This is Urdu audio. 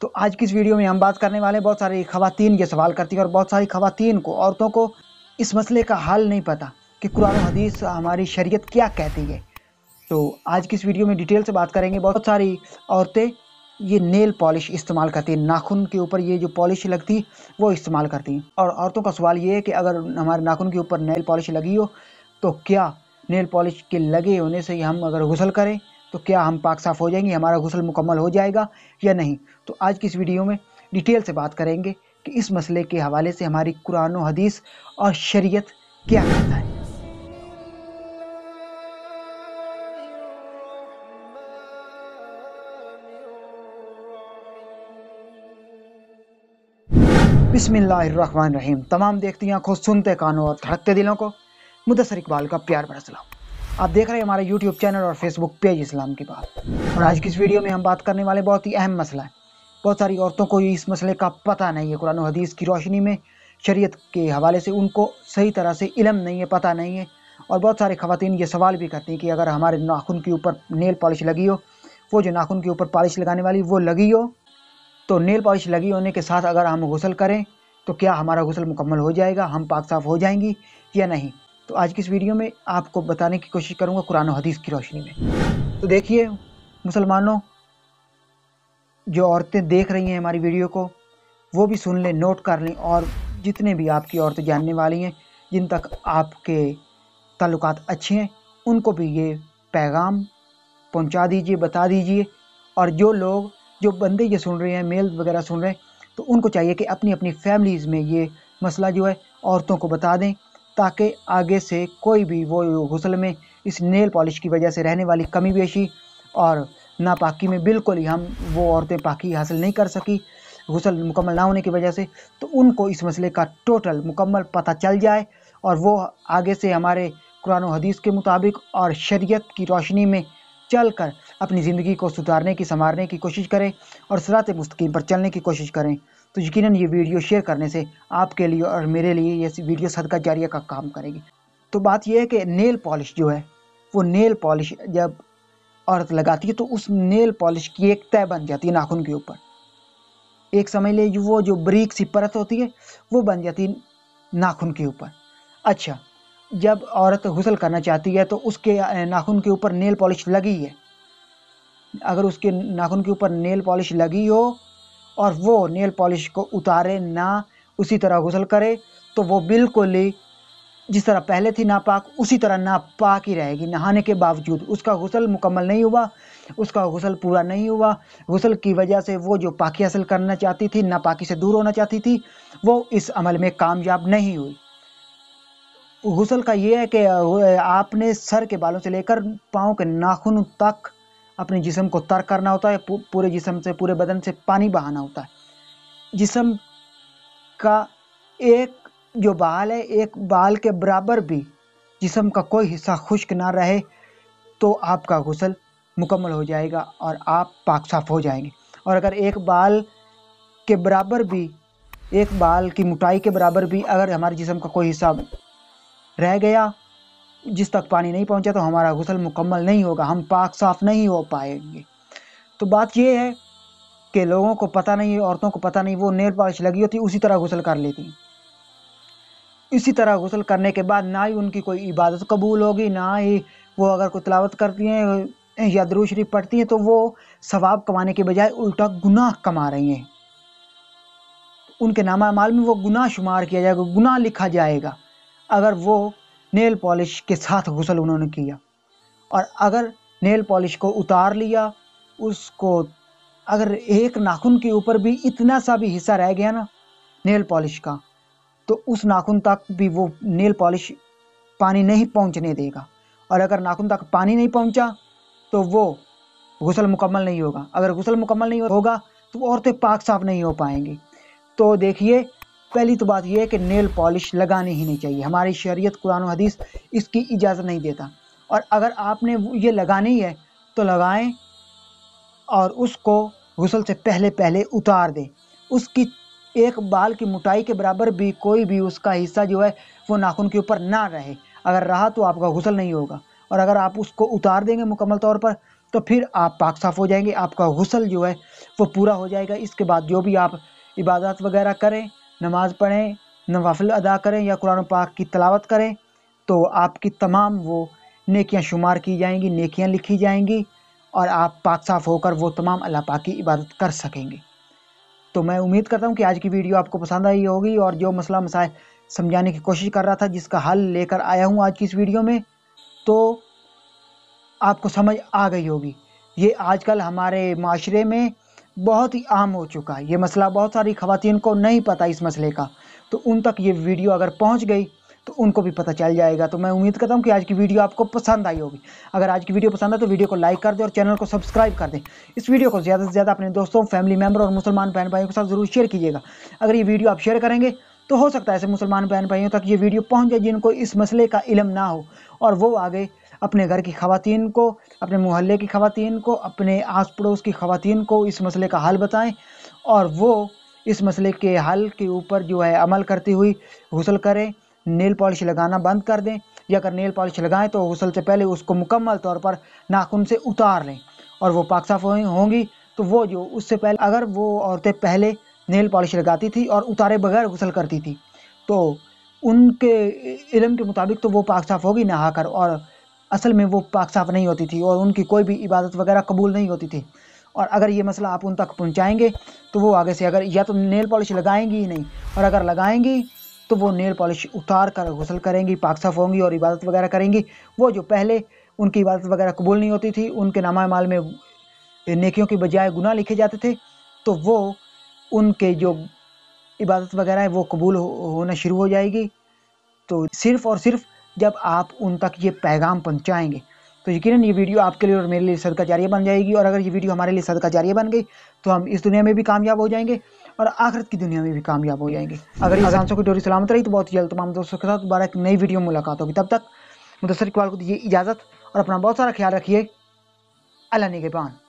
تو آج کی اس ویڈیو میں ہم بات کرنے والے ہیں، بہت ساری خواتین یہ سوال کرتی ہیں اور بہت ساری خواتین کو، عورتوں کو اس مسئلے کا حل نہیں پتہ کہ قرآن و حدیث ہماری شریعت کیا کہتی ہے۔ تو آج کی اس ویڈیو میں ڈیٹیل سے بات کریں گے۔ بہت ساری عورتیں یہ نیل پالش استعمال کرتی ہیں، ناخن کے اوپر یہ جو پالش لگتی وہ استعمال کرتی ہیں، اور عورتوں کا سوال یہ ہے کہ اگر ہمارے ناخن کے اوپر نیل پالش لگی ہو تو کیا نیل پالش کے لگے ہونے سے ہم اگر غسل کریں تو کیا ہم پاک صاف ہو جائیں گے، ہمارا غسل مکمل ہو جائے گا یا نہیں۔ تو آج کی اس ویڈیو میں ڈیٹیل سے بات کریں گے کہ اس مسئلے کے حوالے سے ہماری قرآن و حدیث اور شریعت کیا کہتا ہے۔ بسم اللہ الرحمن الرحیم۔ تمام دیکھتی آنکھوں، سنتے کانوں اور دھڑکتے دلوں کو مدثر اقبال کا پیار بھرا سلام۔ آپ دیکھ رہے ہیں ہمارا یوٹیوب چینل اور فیس بک پیج اسلام کی بات، اور آج کی اس ویڈیو میں ہم بات کرنے والے بہت ہی اہم مسئلہ ہے۔ بہت ساری عورتوں کو اس مسئلے کا پتہ نہیں ہے، قرآن و حدیث کی روشنی میں شریعت کے حوالے سے ان کو صحیح طرح سے علم نہیں ہے، پتہ نہیں ہے، اور بہت ساری خواتین یہ سوال بھی کرتی ہیں کہ اگر ہمارے ناخن کے اوپر نیل پالش لگی ہو، وہ جو ناخن کے اوپر پالش لگانے والی وہ لگی ہو، تو نیل پالش لگی ہونے کے ساتھ اگر ہم غسل کریں تو کیا ہمارا غسل مکمل ہو جائے گا، ہم پاک صاف ہو جائیں گی یا نہیں۔ تو آج کی اس ویڈیو میں آپ کو بتانے کی کوشش کروں گا قرآن و حدیث کی روشنی میں۔ تو دیکھیے مسلمانوں، جو عورتیں دیکھ رہی ہیں ہماری ویڈیو کو وہ بھی سن لیں، نوٹ کر لیں، اور جتنے بھی آپ کی عورتیں جاننے والی ہیں، جن تک آپ کے تعلقات اچھے ہیں، ان کو بھی یہ پیغام پہنچا دیجئے، بتا دیجئے، اور جو بندے یہ سن رہے ہیں، میل وغیرہ سن رہے ہیں، تو ان کو چاہیے کہ اپنی اپنی فیملیز میں یہ مسئلہ جو ہے عورتوں کو بتا دیں، تاکہ آگے سے کوئی بھی وہ غسل میں اس نیل پالش کی وجہ سے رہنے والی کمی بیشی اور ناپاکی میں بالکل ہی وہ عورتیں پاکی حاصل نہیں کر سکی غسل مکمل نہ ہونے کی وجہ سے، تو ان کو اس مسئلے کا ٹوٹل مکمل پتہ چل جائے، اور وہ آگے سے ہمارے قرآن و حدیث کے مطابق اور شریعت کی روشنی میں چل کر اپنی زندگی کو سدھارنے کی، سنوارنے کی کوشش کریں اور صراط مستقیم پر چلنے کی کوشش کریں۔ تو یقیناً یہ ویڈیو شیئر کرنے سے آپ کے لیے اور میرے لیے یہ ویڈیو صدقہ جاریہ کا کام کرے گی۔ تو بات یہ ہے کہ نیل پالش جو ہے، وہ نیل پالش جب عورت لگاتی ہے تو اس نیل پالش کی ایک تہہ بن جاتی ہے ناخن کے اوپر، ایک سمجھ لے وہ جو بریک سی پرت ہوتی ہے وہ بن جاتی ہے ناخن کے اوپر۔ اچھا، جب عورت غسل کرنا چاہتی ہے تو اس کے ناخن کے اوپر نیل پالش لگی ہے، اگر اس کے ناخن کے اوپر نیل پالش لگی ہو اور وہ نیل پالش کو اتارے نہ، اسی طرح غسل کرے، تو وہ بالکل ہی جس طرح پہلے تھی ناپاک اسی طرح ناپاک ہی رہے گی نہانے کے باوجود۔ اس کا غسل مکمل نہیں ہوا، اس کا غسل پورا نہیں ہوا، غسل کی وجہ سے وہ جو پاکی حاصل کرنا چاہتی تھی، ناپاکی سے دور ہونا چاہتی تھی، وہ اس عمل میں کامیاب نہیں ہوئی۔ غسل کا یہ ہے کہ آپ نے سر کے بالوں سے لے کر پاؤں کے ناخن تک اپنے جسم کو تر کرنا ہوتا ہے، پورے جسم سے، پورے بدن سے پانی بہانا ہوتا ہے۔ جسم کا ایک جو بال ہے، ایک بال کے برابر بھی جسم کا کوئی حصہ خشک نہ رہے تو آپ کا غسل مکمل ہو جائے گا اور آپ پاک صاف ہو جائیں گے۔ اور اگر ایک بال کے برابر بھی، ایک بال کی موٹائی کے برابر بھی اگر ہمارے جسم کا کوئی حصہ رہ گیا جس تک پانی نہیں پہنچا تو ہمارا غسل مکمل نہیں ہوگا، ہم پاک صاف نہیں ہو پائیں گے۔ تو بات یہ ہے کہ لوگوں کو پتہ نہیں ہے، عورتوں کو پتہ نہیں، وہ نیل پالش لگی ہوتی اسی طرح غسل کر لیتی ہیں۔ اسی طرح غسل کرنے کے بعد نہ ہی ان کی کوئی عبادت قبول ہوگی، نہ ہی وہ اگر کوئی تلاوت کرتی ہیں یا درود شریف پڑھتی ہیں تو وہ ثواب کمانے کے بجائے الٹا گناہ کما رہی ہیں۔ ان کے نامہ اعمال میں وہ گناہ شمار کیا جائے گا، گناہ لکھا جائے گا اگر وہ نیل پالش کے ساتھ غسل انہوں نے کیا۔ اور اگر نیل پالش کو اتار لیا، اس کو اگر ایک ناخن کے اوپر بھی اتنا سا بھی حصہ رہ گیا نا نیل پالش کا، تو اس ناخن تک بھی وہ نیل پالش پانی نہیں پہنچنے دے گا، اور اگر ناخن تک پانی نہیں پہنچا تو وہ غسل مکمل نہیں ہوگا۔ اگر غسل مکمل نہیں ہوگا تو وہ عورتیں پاک صاف نہیں ہو پائیں گی۔ تو دیکھیے، پہلی تو بات یہ ہے کہ نیل پالش لگانی ہی نہیں چاہیے، ہماری شریعت قرآن و حدیث اس کی اجازت نہیں دیتا۔ اور اگر آپ نے یہ لگانی ہے تو لگائیں، اور اس کو غسل سے پہلے اتار دیں۔ اس کی ایک بال کی موٹائی کے برابر بھی کوئی بھی اس کا حصہ جو ہے وہ ناخن کے اوپر نہ رہے، اگر رہا تو آپ کا غسل نہیں ہوگا، اور اگر آپ اس کو اتار دیں گے مکمل طور پر تو پھر آپ پاک صاف ہو جائیں گے، آپ کا غسل جو ہے وہ پورا ہو جائے گا۔ اس کے بعد جو بھی آپ عبادات وغیرہ کریں، نماز پڑھیں، نوافل ادا کریں یا قرآن پاک کی تلاوت کریں، تو آپ کی تمام وہ نیکیاں شمار کی جائیں گی، نیکیاں لکھی جائیں گی، اور آپ پاک صاف ہو کر وہ تمام اللہ پاک کی عبادت کر سکیں گے۔ تو میں امید کرتا ہوں کہ آج کی ویڈیو آپ کو پسند آئی ہوگی، اور جو مسئلہ مسائل سمجھانے کی کوشش کر رہا تھا، جس کا حل لے کر آیا ہوں آج کی اس ویڈیو میں، تو آپ کو سمجھ آ گئی ہوگی۔ یہ آج کل ہمارے معاشرے میں بہت ہی عام ہو چکا ہے، یہ مسئلہ بہت ساری خواتین کو نہیں پتہ اس مسئلے کا، تو ان تک یہ ویڈیو اگر پہنچ گئی تو ان کو بھی پتہ چل جائے گا۔ تو میں امید کرتا ہوں کہ آج کی ویڈیو آپ کو پسند آئی ہوگی۔ اگر آج کی ویڈیو پسند ہے تو ویڈیو کو لائک کر دیں اور چینل کو سبسکرائب کر دیں۔ اس ویڈیو کو زیادہ سے زیادہ اپنے دوستوں، فیملی ممبر اور مسلمان بہن بھائیوں کے ساتھ ضرور شیئر کیجیے گا۔ اگر یہ ویڈیو آپ شیئر کریں گے تو ہو سکتا ہے ایسے مسلمان بہن بھائیوں تک یہ ویڈیو پہنچ جائے جن کو اس مسئلے کا علم نہ ہو، اور وہ آگے اپنے گھر کی خواتین کو، اپنے محلے کی خواتین کو، اپنے آس پڑوس کی خواتین کو اس مسئلے کا حل بتائیں، اور وہ اس مسئلے کے حل کے اوپر جو ہے عمل کرتی ہوئی غسل کریں، نیل پالش لگانا بند کر دیں، یا اگر نیل پالش لگائیں تو غسل سے پہلے اس کو مکمل طور پر ناخن سے اتار لیں، اور وہ پاک صاف ہوں گی۔ تو وہ جو اس سے پہلے اگر وہ عورتیں پہلے نیل پالش لگاتی تھی اور اتارے بغیر غسل کرتی تھی، تو ان کے علم کے مطابق تو وہ پاک صاف ہوگی نہا کر، اور اصل میں وہ پاک صاف نہیں ہوتی تھی، اور ان کی کوئی بھی عبادت وغیرہ قبول نہیں ہوتی تھی۔ اور اگر یہ مسئلہ آپ ان تک پہنچائیں گے تو وہ آگے سے اگر یا تو نیل پالش لگائیں گی ہی نہیں، اور اگر لگائیں گی تو وہ نیل پالش اتار کر غسل کریں گی، پاک صاف ہوں گی اور عبادت وغیرہ کریں گی۔ وہ جو پہلے ان کی عبادت وغیرہ قبول نہیں ہوتی تھی، ان کے نامہ اعمال میں نیکیوں کی بجائے گناہ لکھے جاتے تھے، تو وہ ان کے جو عبادت وغیرہ ہے وہ قبول ہونا شروع ہو جائے گی۔ تو صرف اور صرف جب آپ ان تک یہ پیغام پہنچائیں گے تو یقیناً یہ ویڈیو آپ کے لیے اور میرے لیے صدقہ جاریہ بن جائے گی، اور اگر یہ ویڈیو ہمارے لیے صدقہ جاریہ بن گئی تو ہم اس دنیا میں بھی کامیاب ہو جائیں گے اور آخرت کی دنیا میں بھی کامیاب ہو جائیں گے۔ اگر یہ سانسوں کی ڈوری سلامت رہی تو بہت جلد تمام دوستوں کے ساتھ دوبارہ ایک نئی ویڈیو میں ملاقات ہوگی۔ تب تک مدثر اقبال کو دیجیے اجازت، اور اپنا بہت سارا خیال رکھیے۔ اللہ نگہبان۔